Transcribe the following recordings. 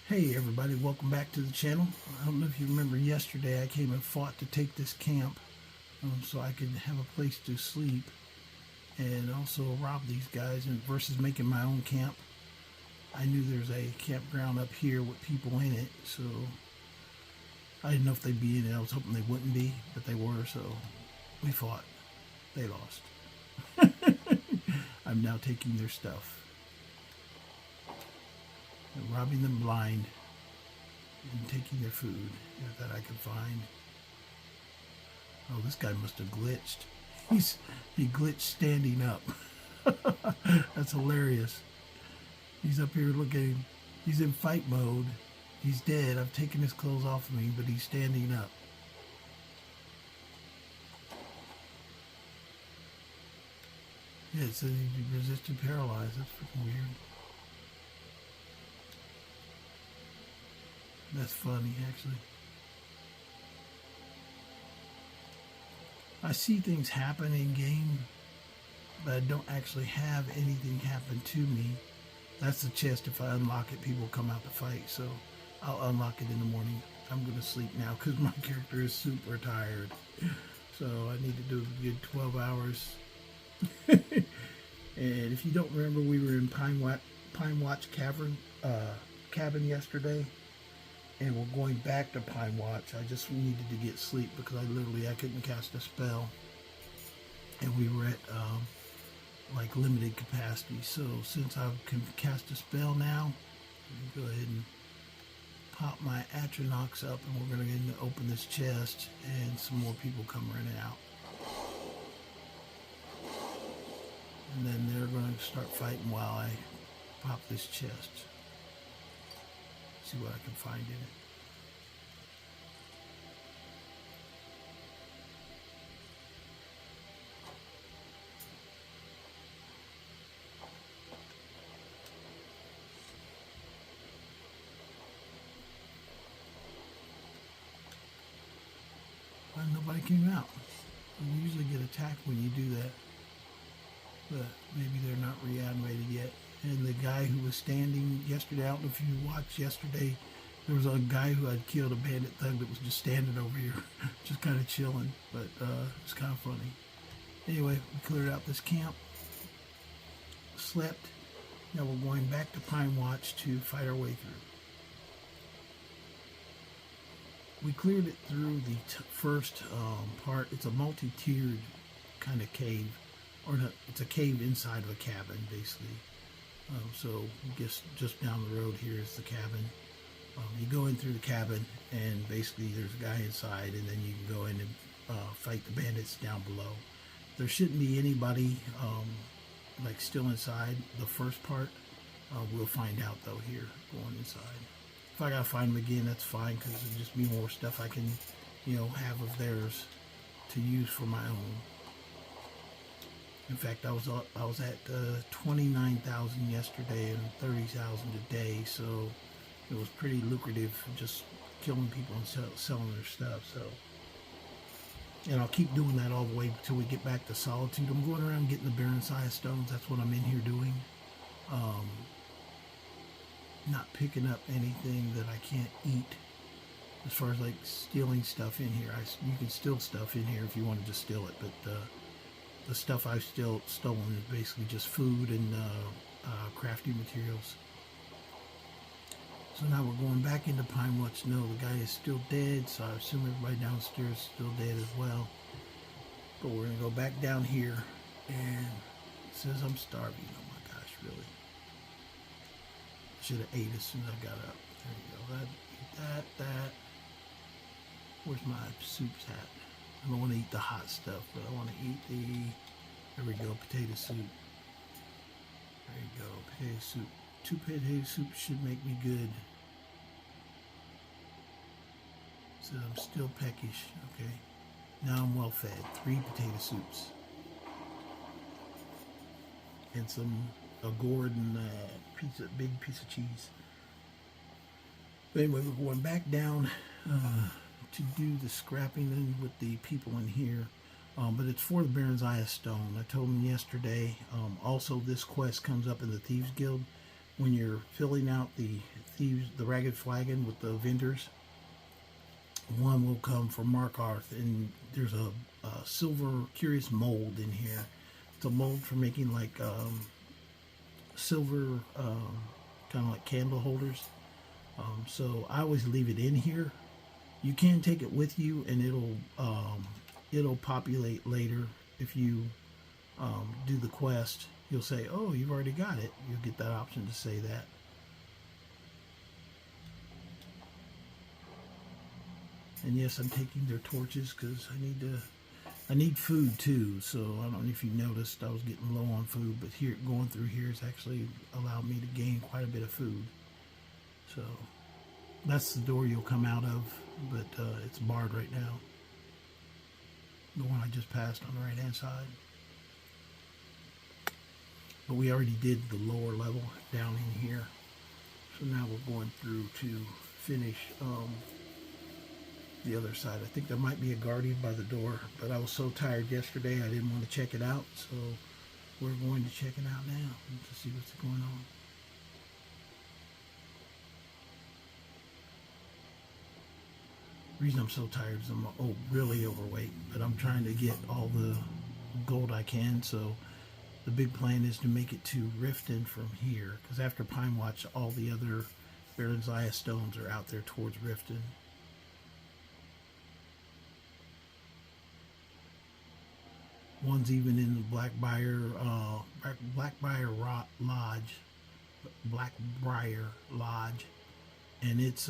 Hey everybody, welcome back to the channel. I don't know if you remember yesterday I came and fought to take this camp so I could have a place to sleep and also rob these guys and versus making my own camp. I knew there's a campground up here with people in it, so I didn't know if they'd be in it. I was hoping they wouldn't be, but they were, so we fought. They lost. I'm now taking their stuff and robbing them blind and taking their food that I could find. Oh, this guy must have glitched. He glitched standing up. That's hilarious. He's up here looking. He's in fight mode. He's dead. I've taken his clothes off of me, but he's standing up. Yeah, it says he resisted paralyzed. That's freaking weird. That's funny, actually. I see things happen in game, but I don't actually have anything happen to me. That's the chest. If I unlock it, people come out to fight, so I'll unlock it in the morning. I'm going to sleep now because my character is super tired. So I need to do a good 12 hours. And if you don't remember, we were in Pinewatch cabin yesterday. And we're going back to Pinewatch. I just needed to get sleep because I couldn't cast a spell. And we were at like limited capacity. So since I can cast a spell now, let me go ahead and pop my Atronachs up, and we're going to open this chest, and some more people come running out. And then they're going to start fighting while I pop this chest. See what I can find in it. Well, nobody came out. You usually get attacked when you do that. But maybe they're not reanimated yet. And the guy who was standing yesterday, I don't know if you watched yesterday, there was a guy who had killed a bandit thug that was just standing over here, just kind of chilling, but it's kind of funny. Anyway, we cleared out this camp, slept. Now we're going back to Pinewatch to fight our way through. We cleared it through the first part. It's a multi-tiered kind of cave, or no, it's a cave inside of a cabin, basically. So just down the road here is the cabin. You go in through the cabin, and basically there's a guy inside, and then you can go in and fight the bandits down below. There shouldn't be anybody like still inside the first part. We'll find out though here going inside. If I gotta find them again, that's fine, because it'll just be more stuff I can, have of theirs to use for my own. In fact, I was at 29,000 yesterday and 30,000 today, so it was pretty lucrative just killing people and selling their stuff. So, and I'll keep doing that all the way until we get back to Solitude. I'm going around getting the Barenziah stones. That's what I'm in here doing. Not picking up anything that I can't eat. As far as like stealing stuff in here, you can steal stuff in here if you want to just steal it, but the stuff I've still stolen is basically just food and crafting materials. So now we're going back into Pinewatch. No, the guy is still dead, so I assume everybody downstairs is still dead as well. But we're going to go back down here, and it says I'm starving. Oh my gosh, really? Should have ate as soon as I got up. There you go. That. Where's my soups at? I don't want to eat the hot stuff, but I want to eat there we go, potato soup. There you go, potato soup. 2 potato soups should make me good. So I'm still peckish, okay. Now I'm well fed. 3 potato soups. And a Gordon big piece of cheese. But anyway, we're going back down to do the scrapping with the people in here. But it's for the Barenziah stone. I told him yesterday. Also, this quest comes up in the Thieves Guild. When you're filling out the thieves, the ragged flagon with the vendors. One will come from Markarth, and there's a silver curious mold in here. It's a mold for making like silver kind of like candle holders. So I always leave it in here. You can take it with you, and it'll populate later if you do the quest. You'll say, "Oh, you've already got it." You'll get that option to say that. And yes, I'm taking their torches because I need food too. So I don't know if you noticed, I was getting low on food, but here, going through here has actually allowed me to gain quite a bit of food. So that's the door you'll come out of, but it's barred right now. The one I just passed on the right hand side. But we already did the lower level down in here. So now we're going through to finish the other side. I think there might be a guardian by the door, but I was so tired yesterday I didn't want to check it out. So we're going to check it out now to see what's going on. The reason I'm so tired is I'm really overweight, but I'm trying to get all the gold I can. So the big plan is to make it to Riften from here, because after Pinewatch, all the other Barenziah stones are out there towards Riften. One's even in the Blackbriar Lodge, and it's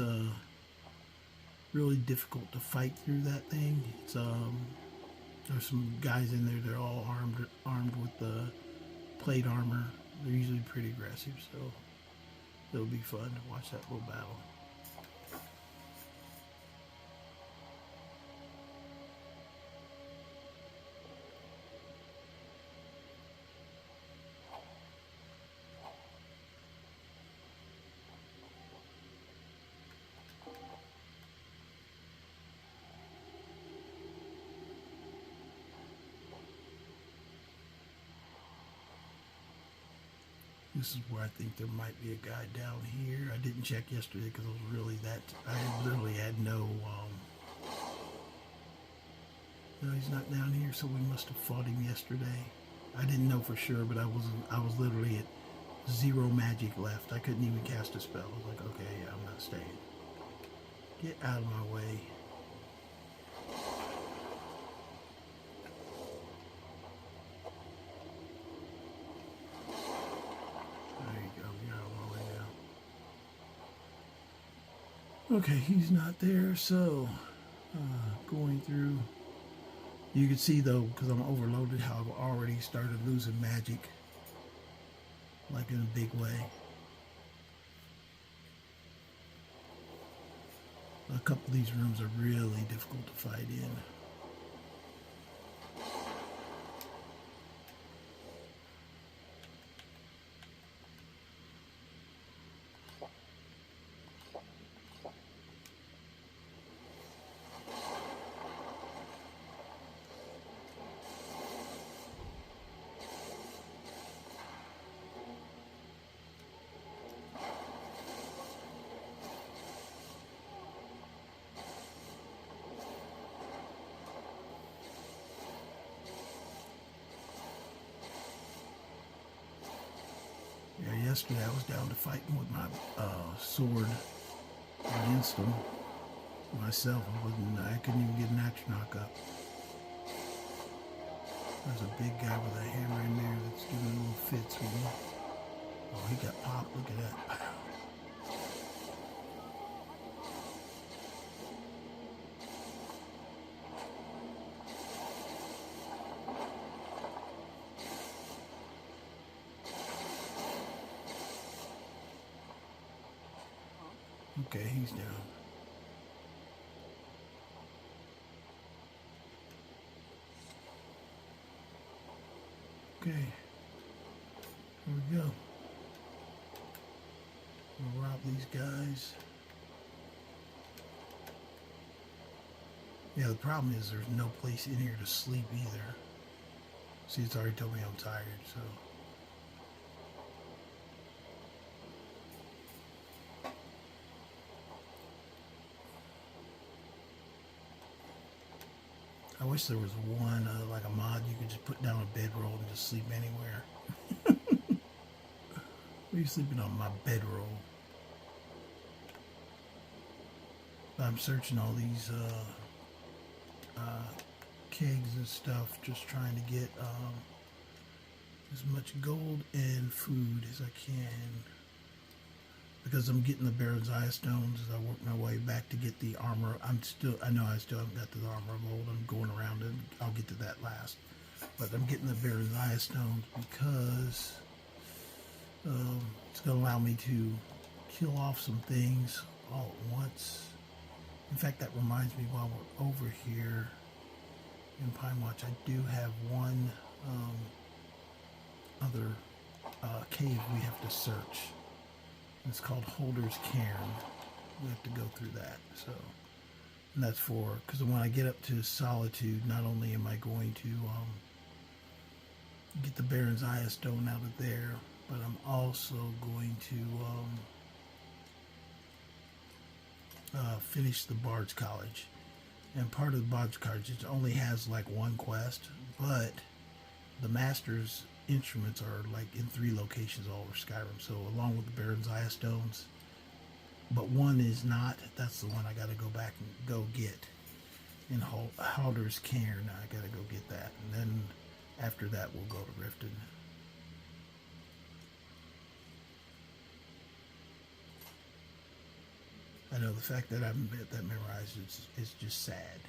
really difficult to fight through that thing. It's there's some guys in there. They're all armed with the plate armor. They're usually pretty aggressive, so it'll be fun to watch that little battle. This is where I think there might be a guy down here. I didn't check yesterday because I was really I literally had no, no, he's not down here, so we must have fought him yesterday. I didn't know for sure, but I was literally at 0 magic left. I couldn't even cast a spell. I was like, okay, yeah, I'm not staying. Get out of my way. Okay, he's not there, so going through, you can see though, because I'm overloaded, how I've already started losing magic, like in a big way. A couple of these rooms are really difficult to fight in. Yesterday I was down to fighting with my sword against them myself. I couldn't even get an action knock up. There's a big guy with a hammer in there that's giving little fits with me. Oh, he got popped. Look at that. Okay, he's down. Okay, here we go. We'll rob these guys. Yeah, the problem is there's no place in here to sleep either. See, it's already told me I'm tired, so. I wish there was one, like a mod you could just put down a bedroll and just sleep anywhere. Why are you sleeping on my bedroll? I'm searching all these kegs and stuff, just trying to get as much gold and food as I can, because I'm getting the Barenziah stones as I work my way back to get the armor. I know I still haven't got to the armor of old. I'm going around and I'll get to that last. But I'm getting the Barenziah stones because it's going to allow me to kill off some things all at once. In fact, that reminds me, while we're over here in Pinewatch, I do have one other cave we have to search. It's called Holder's Cairn. We have to go through that. So, and that's for, because when I get up to Solitude, not only am I going to get the Barenziah stone out of there, but I'm also going to finish the Bard's College. And part of the Bard's College, it only has like one quest, but the Master's instruments are like in 3 locations all over Skyrim. So along with the Barenziah stones, but one is not. That's the one I got to go back and go get in Halder's Cairn. I got to go get that, and then after that we'll go to Riften. I know the fact that I haven't got that memorized is just sad.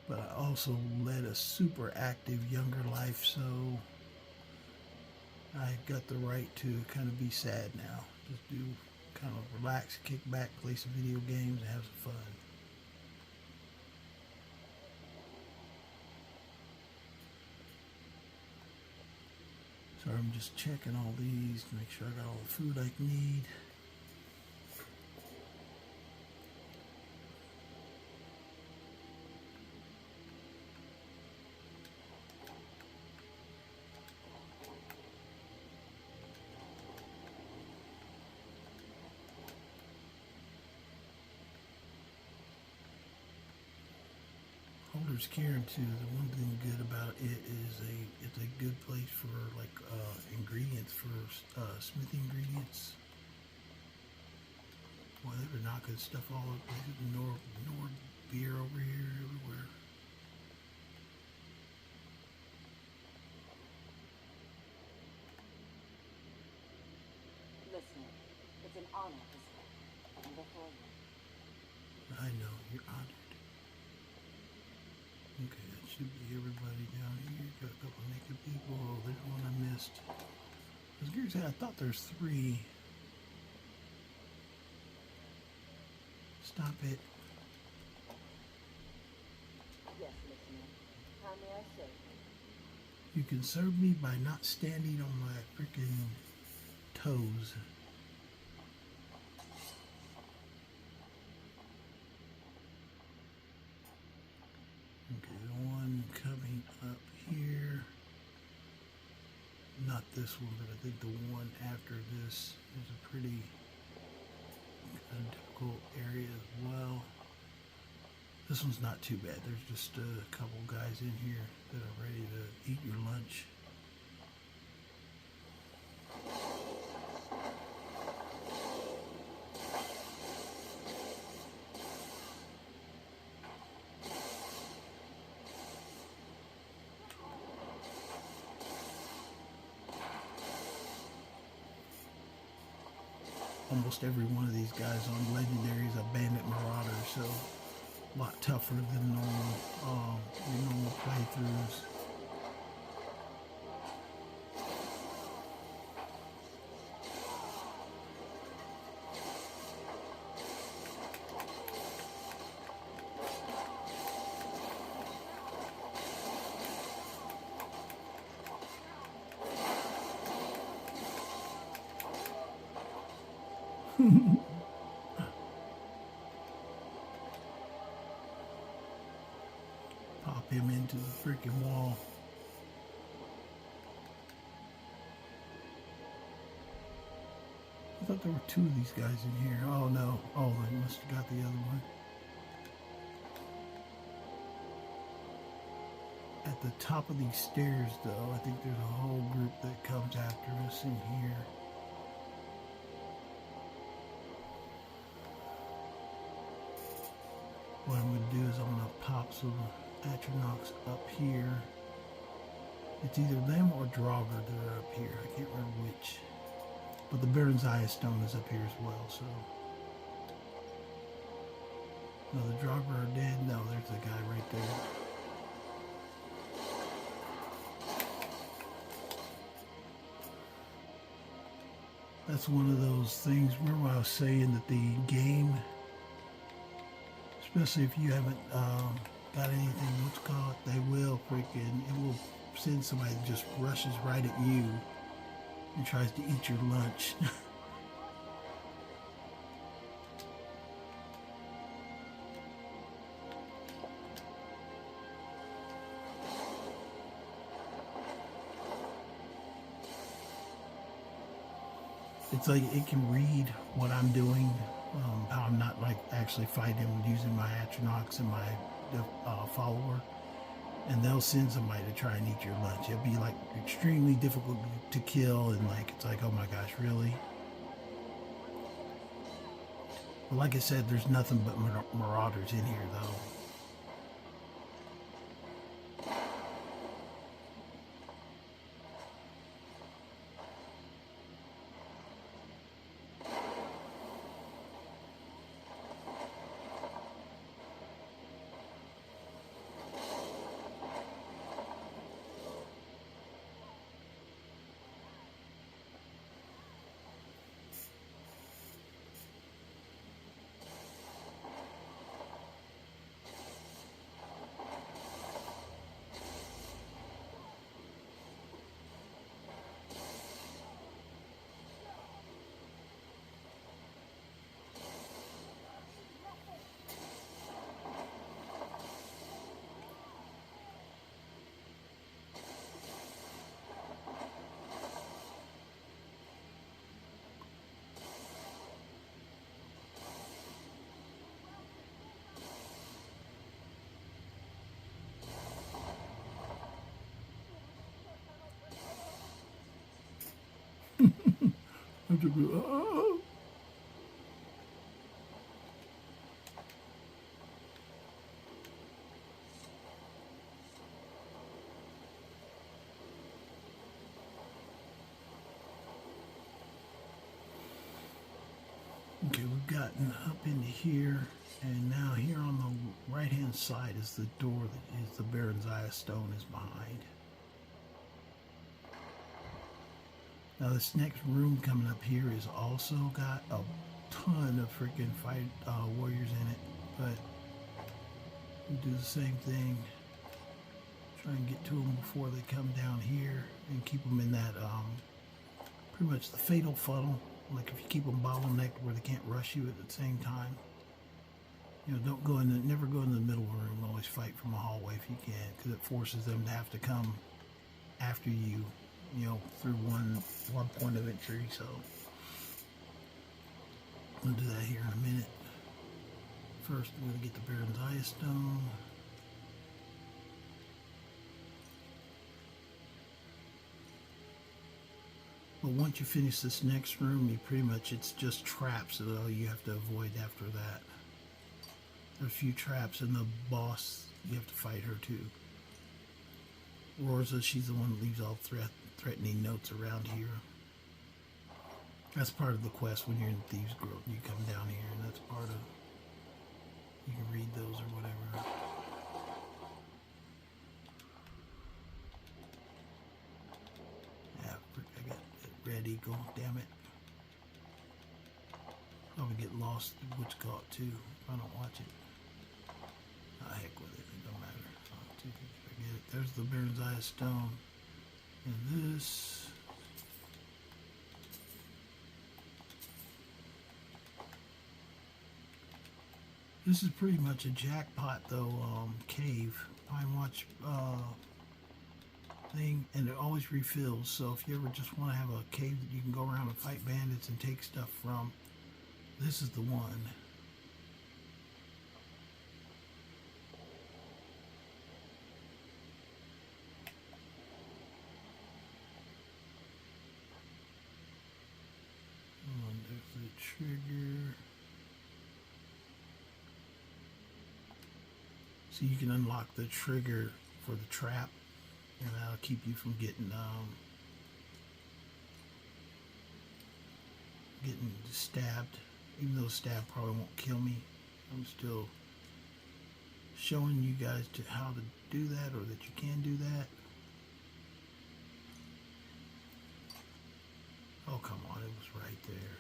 But I also led a super active younger life, so I got the right to kind of be sad now. Just do kind of relax, kick back, play some video games, and have some fun. So I'm just checking all these to make sure I got all the food I need. Holder's Cairn too. The one thing good about it is it's a good place for like ingredients, for smithing ingredients. Boy, they were knocking stuff all over the place. Nord beer over here, everywhere. Listen, it's an honor to stand before you. I know, you're honored. Okay, that should be everybody down here. Got a couple naked people. Oh, there's one I missed. I was going to say, I thought there's 3. Stop it. Yes, listener. How may I serve you? You can serve me by not standing on my freaking toes. Okay, the one coming up here. Not this one, but I think the one after this is a pretty difficult area as well. This one's not too bad. There's just a couple guys in here that are ready to eat your lunch. Almost every one of these guys on Legendary is a bandit marauder, so a lot tougher than normal playthroughs. Pop him into the freaking wall. thought there were two of these guys in here. Oh no. Oh, they must have got the other one. At the top of these stairs, though, I think there's a whole group that comes after us in here. What I'm going to do is I'm going to pop some Atronachs up here. It's either them or Draugr that are up here. I can't remember which. But the Barenziah stone is up here as well, so. No, the Draugr are dead. No, there's the guy right there. That's one of those things. Remember I was saying that the game, especially if you haven't got anything, what's called, they will it will send somebody that just rushes right at you and tries to eat your lunch. It's like it can read what I'm doing, how I'm not like actually fighting him using my Atronachs and my follower, and they'll send somebody to try and eat your lunch. It'll be like extremely difficult to kill, and like it's like, oh my gosh, really? But like I said, there's nothing but marauders in here though. Oh. Okay, we've gotten up into here, and now here on the right hand side is the door that is the Barenziah stone is behind. Now this next room coming up here is also got a ton of freaking warriors in it, but we do the same thing. Try and get to them before they come down here and keep them in that pretty much the fatal funnel. Like if you keep them bottlenecked where they can't rush you at the same time. You know, don't go in never go in the middle room. Always fight from a hallway if you can, because it forces them to have to come after you. You know, through one point of entry. So we'll do that here in a minute. First, we're gonna get the Barenziah stone. But once you finish this next room, you pretty much, it's just traps that all you have to avoid after that. There's a few traps, and the boss, you have to fight her too. Rosa, she's the one that leaves all threatening notes around here. That's part of the quest when you're in Thieves Grove. You come down here, and that's part of, you can read those or whatever. I got that red eagle, damn it. Probably get lost in what's caught too if I don't watch it. Ah, heck with it, it don't matter. Forget it. There's the Barenziah stone. And this. This is pretty much a jackpot though, cave. Pinewatch thing, and it always refills. So if you ever just want to have a cave that you can go around and fight bandits and take stuff from, this is the one. And there's the trigger. So you can unlock the trigger for the trap, and that'll keep you from getting stabbed. Even though stab probably won't kill me, I'm still showing you guys how to do that, or that you can do that. Oh, come on, it was right there.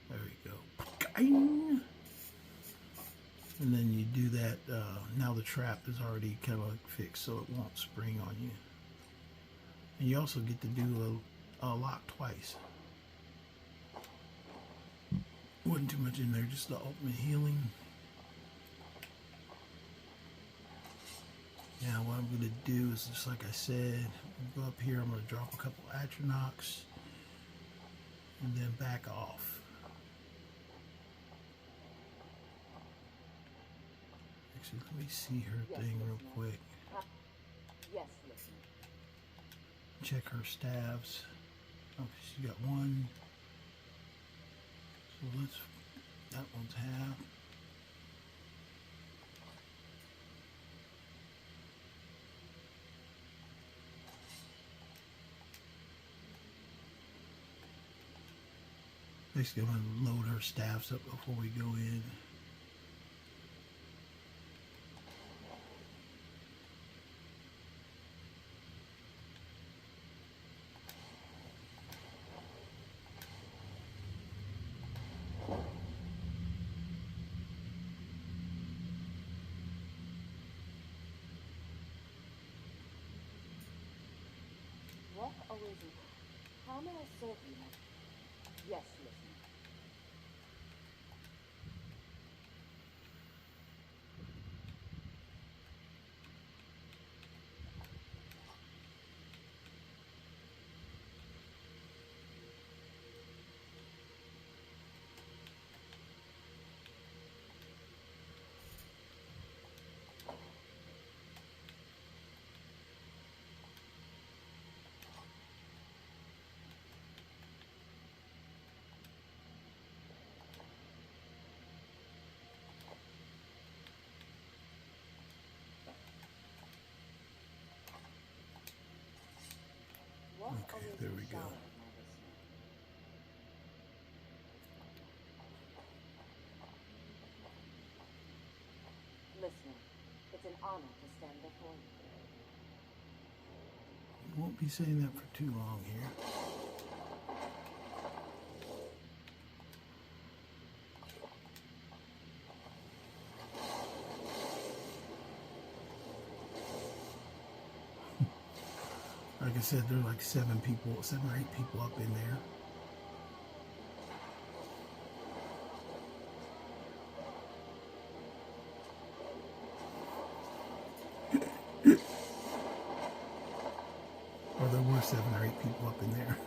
There we go. And then you do that. Now the trap is already kind of fixed, so it won't spring on you. And you also get to do a lock twice. Wasn't too much in there, just the ultimate healing. Now what I'm going to do is, just like I said, go up here, I'm going to drop a couple Atronachs and then back off. Actually, let me see her thing real quick. Yes, listener. Check her staves. Oh, she's got one. So that one's half. Basically, I'm going to load her staffs up before we go in. Walk away. How may I serve you? Yes, listener. Okay, there we go. Listener, it's an honor to stand before you. Won't be saying that for too long here. Like I said, there are like 7 or 8 people up in there. Or there were 7 or 8 people up in there.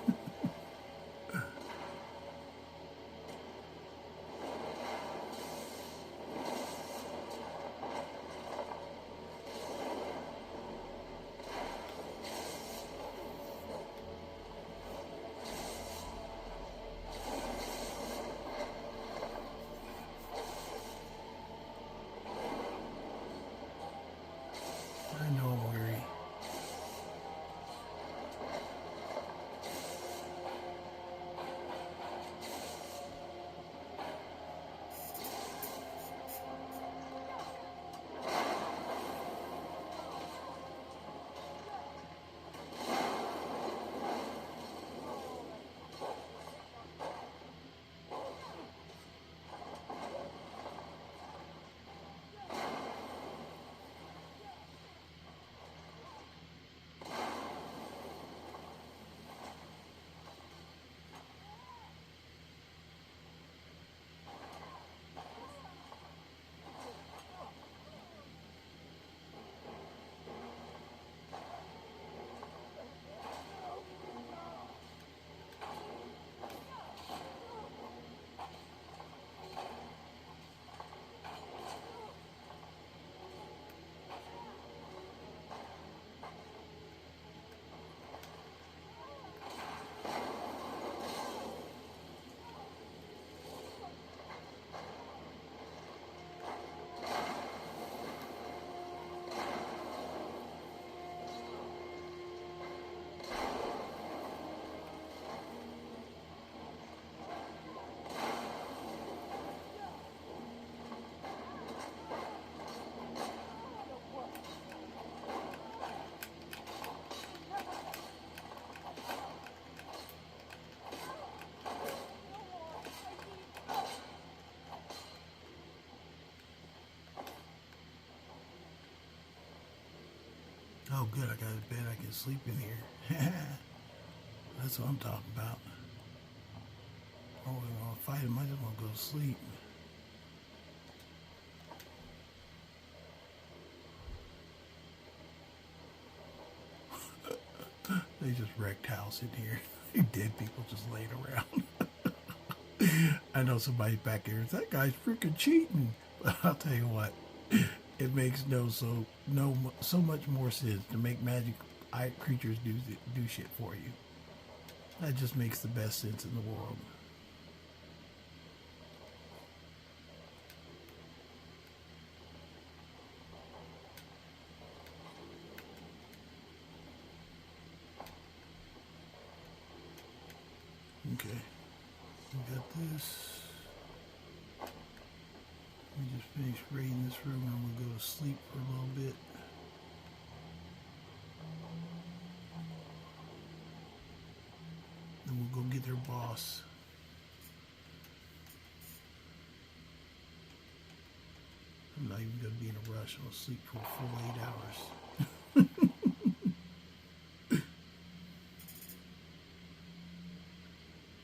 Oh, good. I got a bed. I can sleep in here. That's what I'm talking about. Oh, we're going to fight him. I just want to go to sleep. They just wrecked house in here. Dead people just laying around. I know somebody back here. That guy's freaking cheating. But I'll tell you what. It makes so much more sense to make magic creatures do shit for you. That just makes the best sense in the world. Okay, we got this. Let me just finish raiding this room and I'm gonna go to sleep for a little bit. Then we'll go get their boss. I'm not even gonna be in a rush. I'm gonna sleep for a full 8 hours.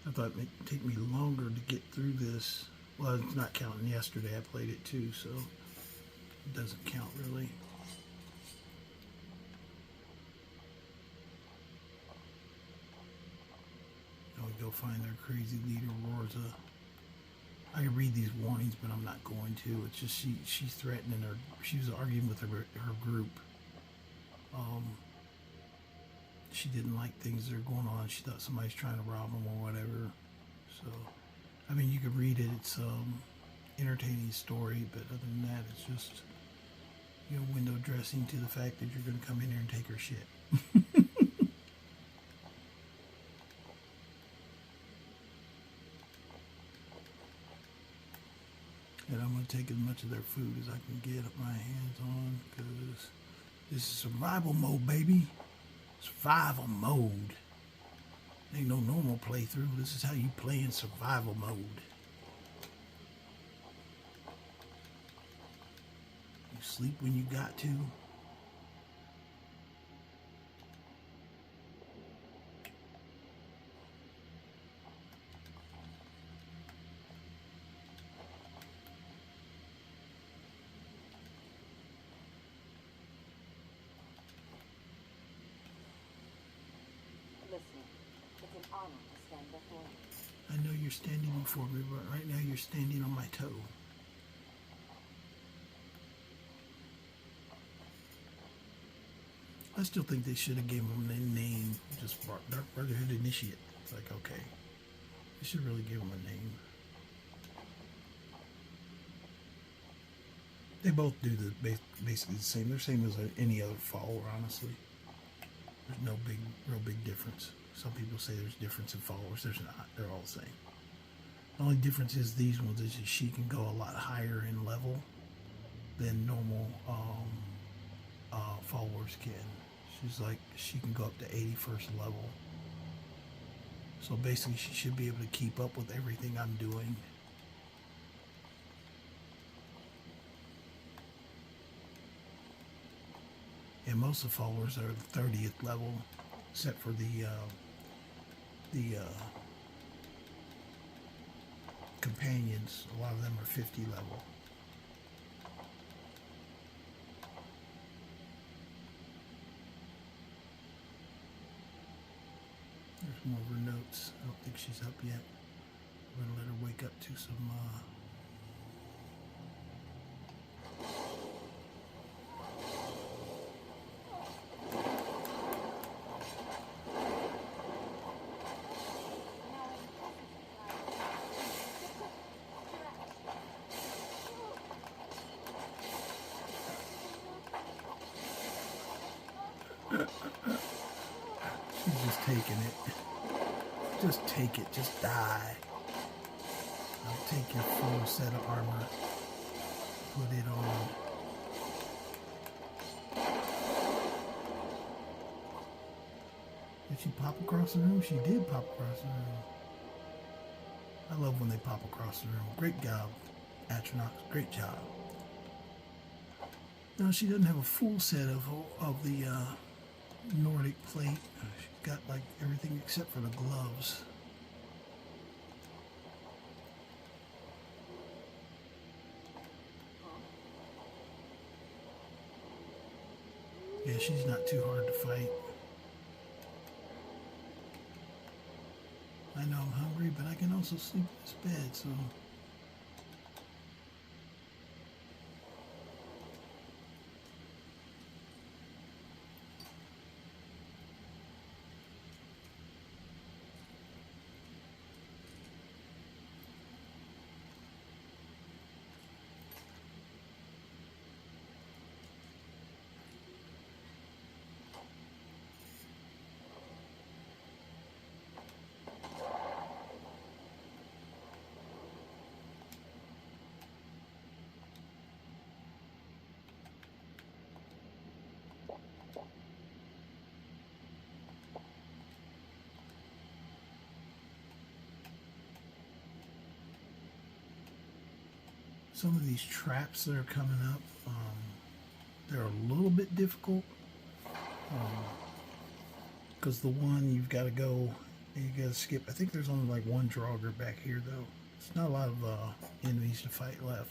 I thought it might take me longer to get through this. Well, it's not counting yesterday. I played it too, so it doesn't count really. Now we go find their crazy leader, Rosa. I can read these warnings, but I'm not going to. It's just she's threatening her. She was arguing with her group. She didn't like things that are going on. She thought somebody's trying to rob them or whatever. So, I mean, you can read it. It's entertaining story, but other than that, it's just, you know, window dressing to the fact that you're going to come in here and take her shit. And I'm going to take as much of their food as I can get my hands on, because this is survival mode, baby. Survival mode. Ain't no normal playthrough. This is how you play in survival mode. You sleep when you got to. It's an honor to stand before you. I know you're standing before me, but right now you're standing on my toe. I still think they should have given him a name, just Dark Brotherhood Initiate. It's like, okay, they should really give him a name. They both do basically the same. They're the same as any other follower, honestly. There's no real big difference. Some people say there's difference in followers. There's not. They're all the same. The only difference is these ones is that she can go a lot higher in level than normal followers can. She can go up to 81st level. So basically she should be able to keep up with everything I'm doing. And most of the followers are the 30th level, except for the companions. A lot of them are 50 level. There's more of her notes. I don't think she's up yet. I'm gonna let her wake up to some she's just taking it. Just take it. Just die. I'll take your full set of armor. Put it on. Did she pop across the room? She did pop across the room. I love when they pop across the room. Great job, Atronox. Great job. No, she doesn't have a full set of the Nordic plate. She's got like everything except for the gloves. Yeah, she's not too hard to fight. I know I'm hungry, but I can also sleep in this bed, so... Some of these traps that are coming up, they're a little bit difficult. Because the one you've got to go, and you got to skip. I think there's only like one Draugr back here though. It's not a lot of enemies to fight left.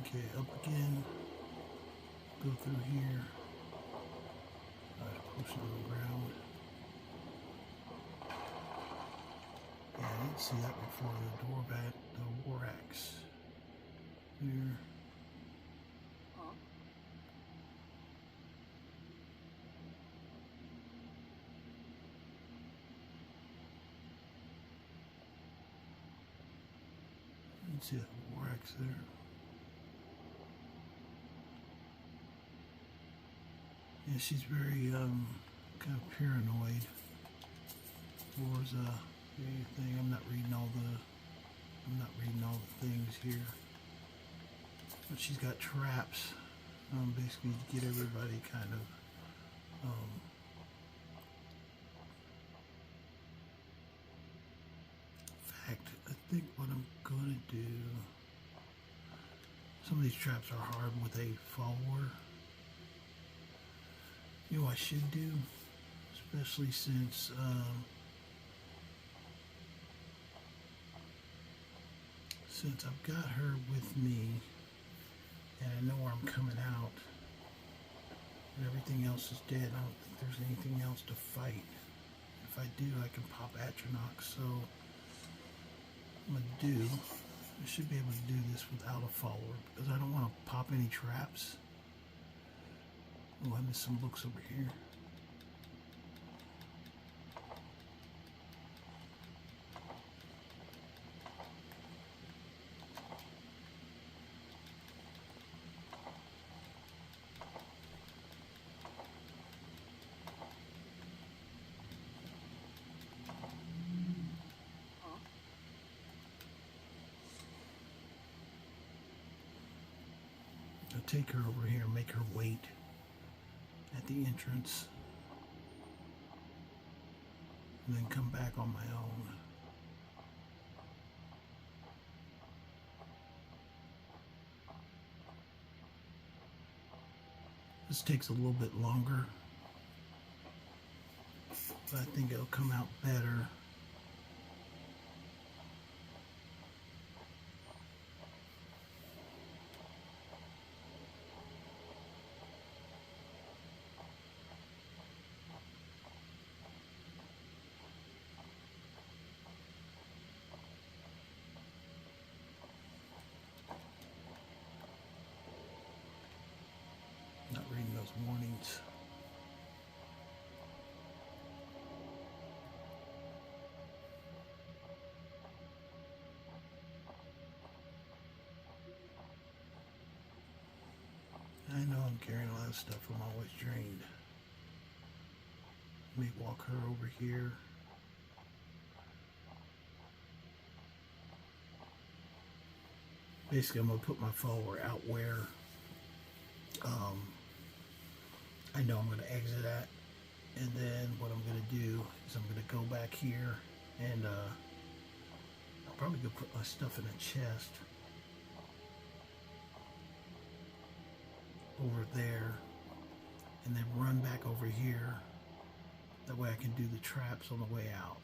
Okay, up again. Go through here. Push it on the ground. Yeah, I didn't see that before. The Warax. Here. I didn't see that Warax there. Yeah, she's very kind of paranoid towards anything. I'm not reading all the things here. But she's got traps, basically to get everybody kind of in fact, I think what I'm gonna do, some of these traps are hard with a follower. You know what I should do, especially since I've got her with me and I know where I'm coming out and everything else is dead. I don't think there's anything else to fight. If I do, I can pop Atronach. So I should be able to do this without a follower because I don't want to pop any traps. Oh, I missed some books over here. I'll take her over here and make her wait at the entrance and then come back on my own. This takes a little bit longer, but I think it'll come out better. Not reading those warnings. I know I'm carrying a lot of stuff. I'm always drained. Let me walk her over here. Basically, I'm going to put my follower out where I know I'm going to exit at. And then what I'm going to do is I'm going to go back here and I'll probably go put my stuff in a chest over there. and then run back over here. That way I can do the traps on the way out.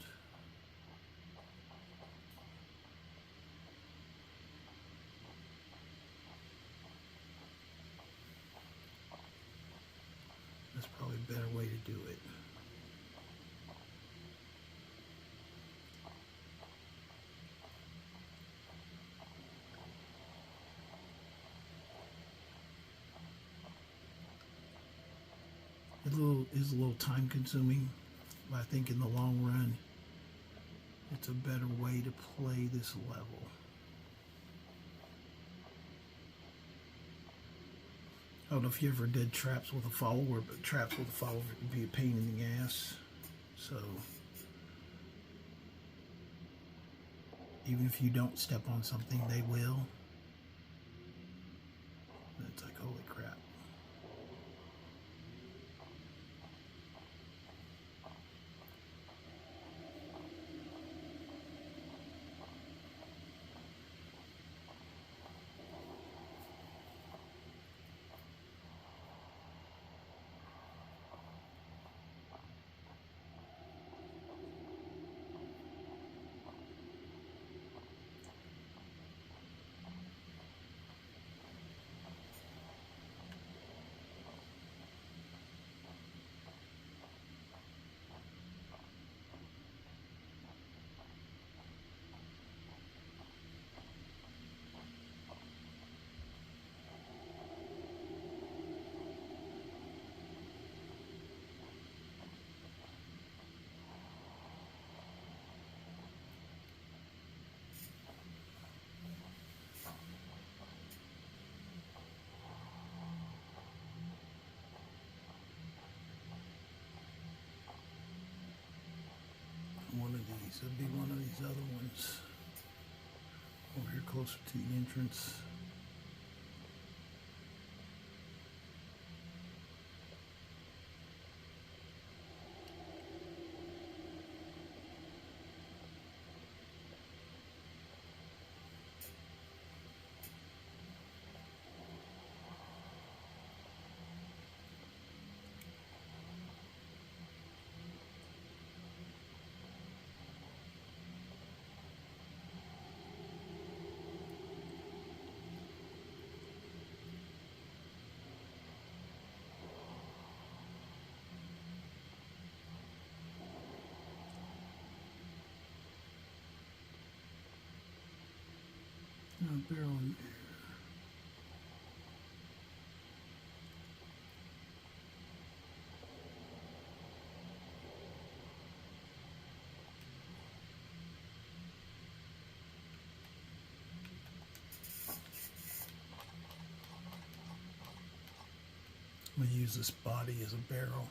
That's probably a better way to do it. It is a little time consuming, but I think in the long run, it's a better way to play this level. I don't know if you ever did traps with a follower, but traps with a follower would be a pain in the ass. So, even if you don't step on something, they will. And it's like, holy crap. One of these, it'll be one of these other ones over here closer to the entrance. Barrel in there. I'm going to use this body as a barrel.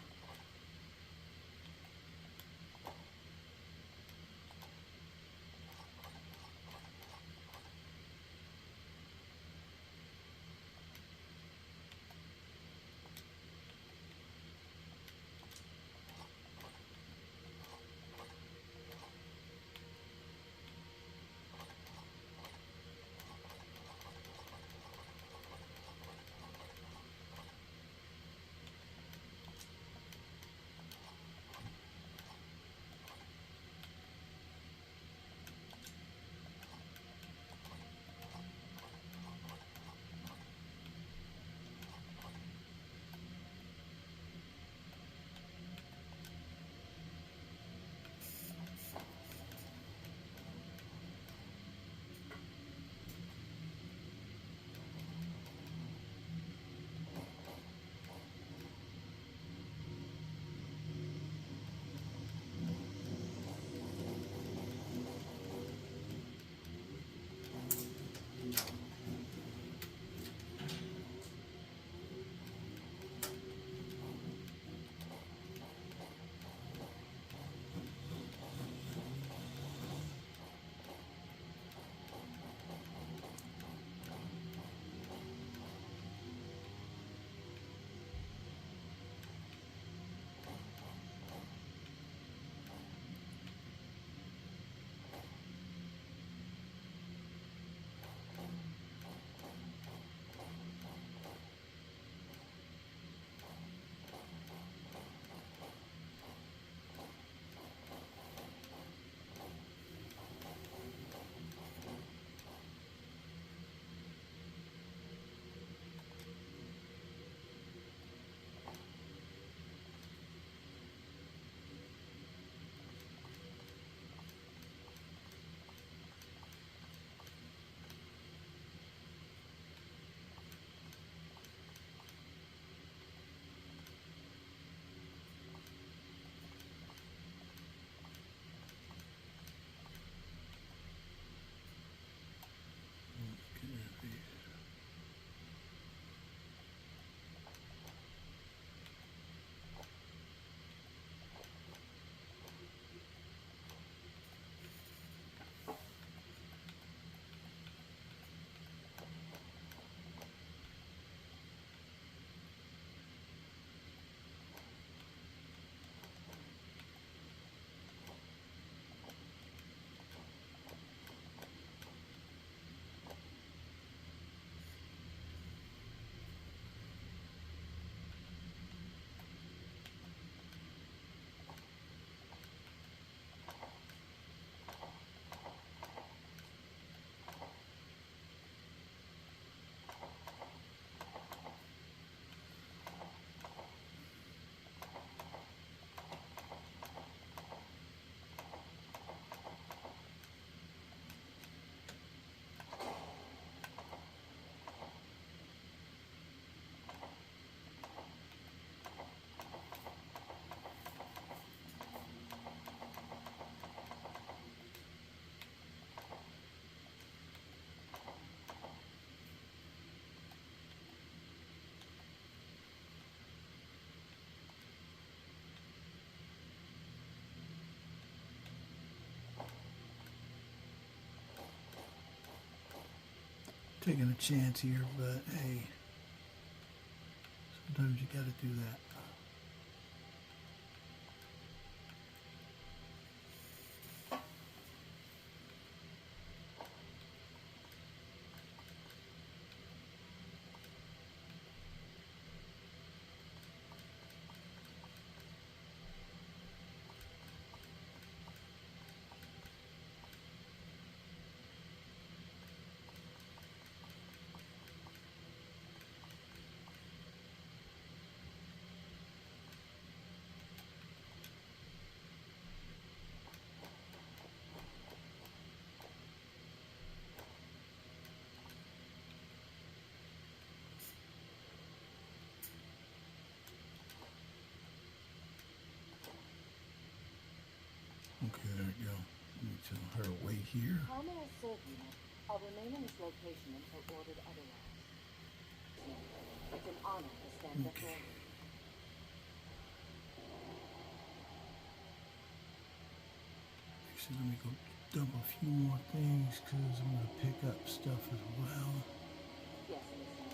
Taking a chance here, but hey, sometimes you gotta do that. Okay, there we go. Let me tell her to wait here. How may I serve you? I'll remain in this location until ordered otherwise. It's an honor to stand before Okay. you. Actually, let me go dump a few more things because I'm going to pick up stuff as well. Yes, listener.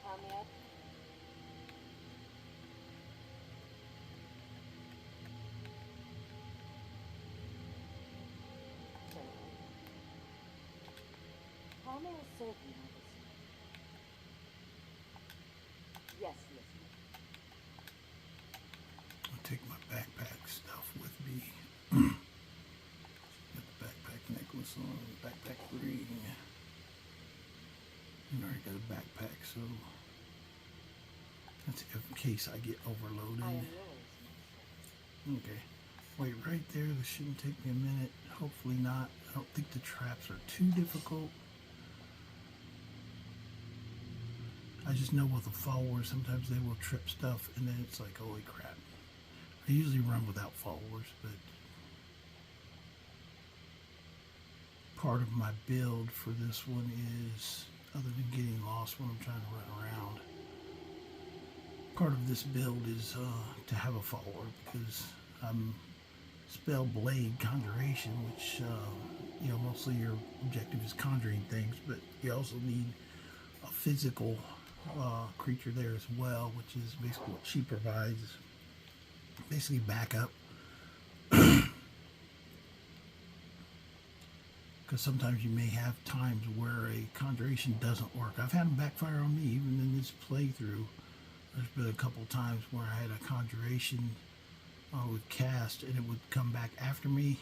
How may I? Certainly. How may I serve you, my listener? Yes, listener. I'll take my backpack stuff with me. Got the backpack necklace on, backpack ring. I already got a backpack, so that's in case I get overloaded. I am yours, master. Okay. Wait right there. This shouldn't take me a minute. Hopefully not. I don't think the traps are too difficult. I just know with the followers, sometimes they will trip stuff, and then it's like, holy crap. I usually run without followers, but part of my build for this one is, other than getting lost when I'm trying to run around, part of this build is to have a follower, because I'm spell blade conjuration, which mostly your objective is conjuring things, but you also need a physical creature there as well, which is basically what she provides, basically backup. Because sometimes you may have times where a conjuration doesn't work. I've had them backfire on me, even in this playthrough. There's been a couple times where I had a conjuration would cast and it would come back after me,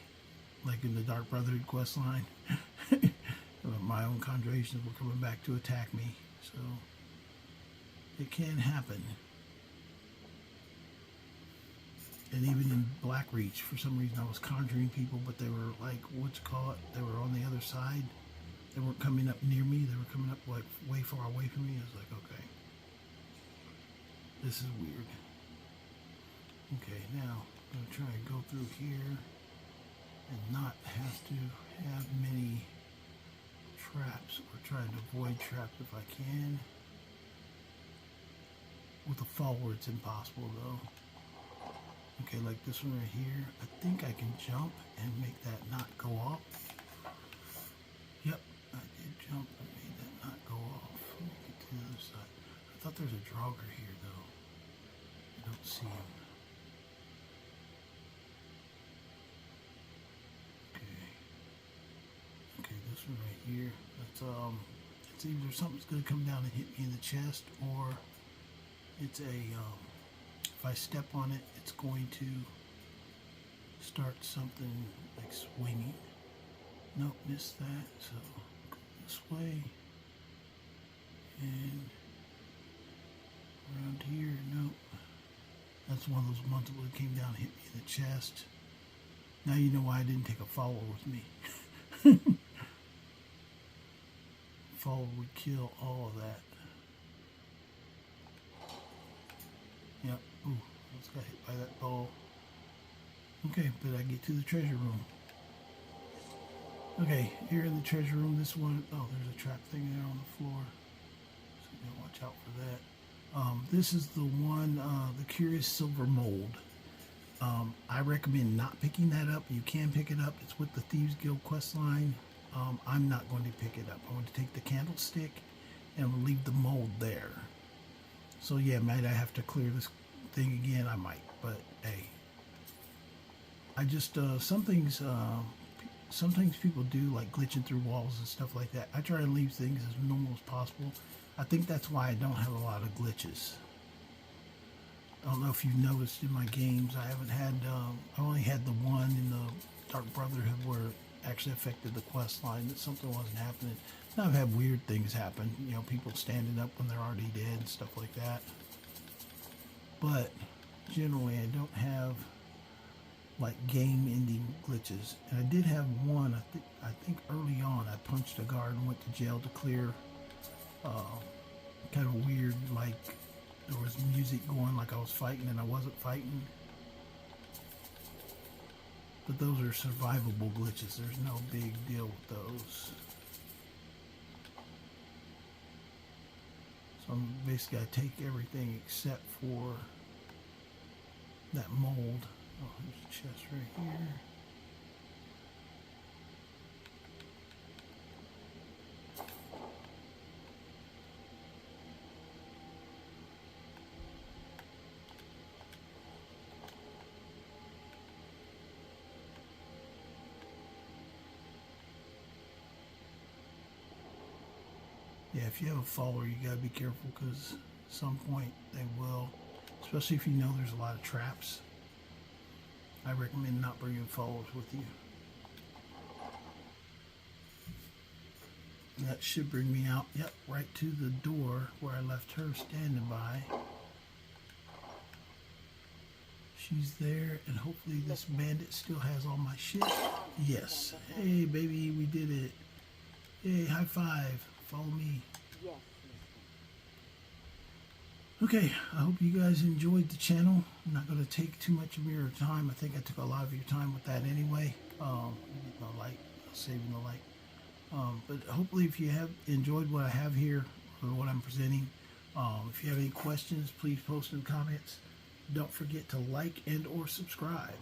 like in the Dark Brotherhood questline. My own conjurations were coming back to attack me, so it can happen. And even in Blackreach, for some reason I was conjuring people, but they were like, they were on the other side. They weren't coming up near me, they were coming up like way far away from me. I was like, okay, this is weird. Okay, now I'm going to try and go through here and not have to have many traps, or try to avoid traps if I can. With a follower it's impossible though. Okay, like this one right here, I think I can jump and make that not go off. Yep, I did jump and made that not go off. Let me get to the other side. I thought there's a Draugr here though. I don't see him. Okay, this one right here. That's it's either something's gonna come down and hit me in the chest, or it's a if I step on it, it's going to start something like swinging. Nope, missed that. So go this way and around here. Nope. That's one of those ones that would have came down and hit me in the chest. Now you know why I didn't take a follower with me. follower would kill all of that. Yep. Ooh, almost got hit by that ball. Okay, but I get to the treasure room. Okay, here in the treasure room, this one, oh, there's a trap thing there on the floor. So you gotta watch out for that. This is the one, the Curious Silver Mold. I recommend not picking that up. You can pick it up. It's with the Thieves Guild Questline. I'm not going to pick it up. I'm going to take the candlestick and leave the mold there. So yeah, might I have to clear this thing again? I might, but hey. I just, some things people do, like glitching through walls and stuff like that. I try to leave things as normal as possible. I think that's why I don't have a lot of glitches. I don't know if you've noticed in my games, I haven't had, I only had the one in the Dark Brotherhood where it actually affected the quest line, that something wasn't happening. Now I've had weird things happen, you know, people standing up when they're already dead and stuff like that. But generally I don't have like game ending glitches. And I did have one, I think early on I punched a guard and went to jail to clear, kind of weird, like there was music going like I was fighting and I wasn't fighting. But those are survivable glitches. There's no big deal with those. So I'm basically, I take everything except for that mold. Oh, there's a chest right here. Yeah, if you have a follower, you gotta be careful because at some point they will, especially if you know there's a lot of traps. I recommend not bringing followers with you. That should bring me out, yep, right to the door where I left her standing by. She's there, and hopefully this bandit still has all my shit. Yes. Hey, baby, we did it. Hey, high five. Follow me. Yes. Okay, I hope you guys enjoyed the channel. I'm not going to take too much of your time. I think I took a lot of your time with that anyway. The light, saving the light. But hopefully if you have enjoyed what I have here, or what I'm presenting, if you have any questions, please post in the comments. Don't forget to like and or subscribe.